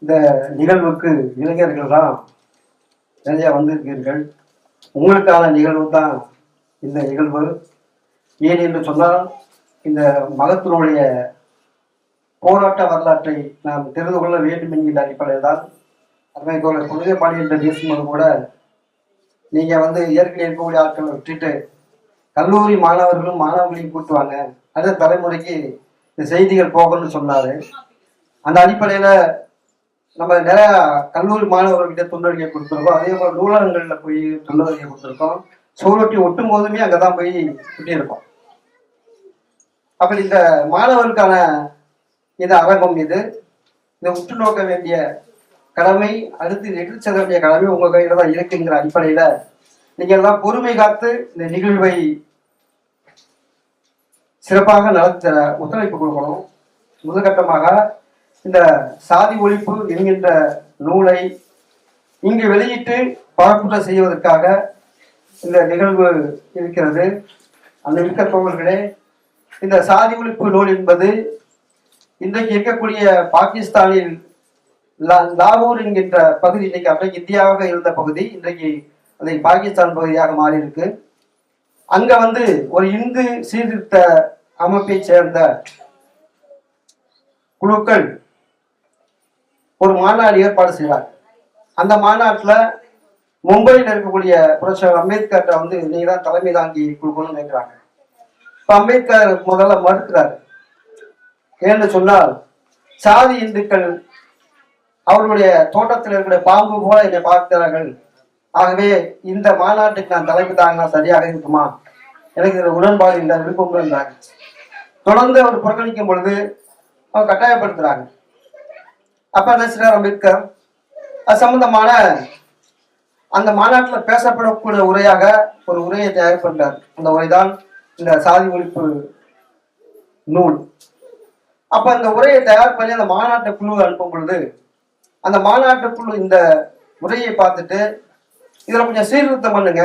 இந்த நிகழ்வுக்கு இளைஞர்கள்லாம் நிறைய வந்திருக்கிறீர்கள். உங்களுக்கான நிகழ்வு தான் இந்த நிகழ்வு. ஏன் என்று சொன்னால், இந்த மகத்தினுடைய போராட்ட வரலாற்றை நாம் தெரிந்து கொள்ள வேண்டும் என்கின்ற அடிப்படையில் தான் புனித பாடி என்று பேசும்போது கூட நீங்க ஏற்கனவே இருக்கக்கூடிய ஆட்களை விட்டுட்டு கல்லூரி மாணவர்களும் மாணவர்களையும் கூட்டுவாங்க, அடுத்த தலைமுறைக்கு இந்த செய்திகள் போகணும்னு சொன்னாரு. அந்த அடிப்படையில நம்ம நிறைய கல்லூரி மாணவர்கள்கிட்ட துண்டறிக்கை கொடுத்துருக்கோம். அதே போல நூலகங்கள்ல போய் துண்டறிக்கை கொடுத்துருக்கோம். சூழொட்டி ஒட்டும் போதுமே அங்கதான் போய் ஒட்டியிருக்கோம். அப்படி இந்த மாணவர்களுக்கான இந்த அரங்கம் இது. இதை உற்று நோக்க வேண்டிய கடமை, அடுத்து எடுத்து செல்ல வேண்டிய கடமை உங்க கையில தான் இருக்குங்கிற அடிப்படையில நீங்க எல்லாம் பொறுமை காத்து இந்த நிகழ்வை சிறப்பாக நடத்த ஒத்துழைப்பு கொடுக்கணும். முதற்கட்டமாக இந்த சாதி ஒழிப்பு என்கின்ற நூலை இங்கு வெளியிட்டு பரப்புரை செய்வதற்காக இந்த நிகழ்வு இருக்கிறது. அந்த மிக்க தோழர்களே, இந்த சாதி ஒழிப்பு நூல் என்பது இன்றைக்கு இருக்கக்கூடிய பாகிஸ்தானில் லாகூர் என்கின்ற பகுதி, இன்னைக்கு அன்றைக்கு இந்தியாவாக இருந்த பகுதி, இன்றைக்கு அதை பாகிஸ்தான் பகுதியாக மாறி இருக்கு. அங்க ஒரு இந்து சீர்திருத்த அமைப்பை சேர்ந்த குழுக்கள் ஒரு மாநாடு ஏற்பாடு செய்வார். அந்த மாநாட்டில் மும்பையில் இருக்கக்கூடிய புரட்சியாளர் அம்பேத்கர் நீங்க தான் தலைமை தாங்கி கொடுக்கணும்னு நினைக்கிறாங்க. இப்ப அம்பேத்கர் முதல்ல மறுக்கிறார். ஏன்னு சொன்னால், சாதி இந்துக்கள் அவர்களுடைய தோட்டத்தில் இருக்கக்கூடிய பாம்பு போல என்னை பார்க்கிறார்கள். ஆகவே இந்த மாநாட்டுக்கு நான் தலைமை தாங்கினா சரியாக இருக்குமா, எனக்கு இதுல உடன்பாடு இல்லை, விருப்பம் என்றாங்க. தொடர்ந்து அவர் புறக்கணிக்கும் பொழுது அவர் கட்டாயப்படுத்துறாங்க. அப்ப என்ன செய்றார் அம்பேத்கர், அது சம்பந்தமான அந்த மாநாட்டில் பேசப்படக்கூடிய உரையாக ஒரு உரையை தயார் பண்றார். அந்த உரைதான் இந்த சாதி ஒழிப்பு நூல். அப்ப அந்த உரையை தயார் பண்ணி அந்த மாநாட்டு குழு அனுப்பும் பொழுது அந்த மாநாட்டு குழு இந்த உரையை பார்த்துட்டு இதுல கொஞ்சம் சீர்திருத்தம் பண்ணுங்க,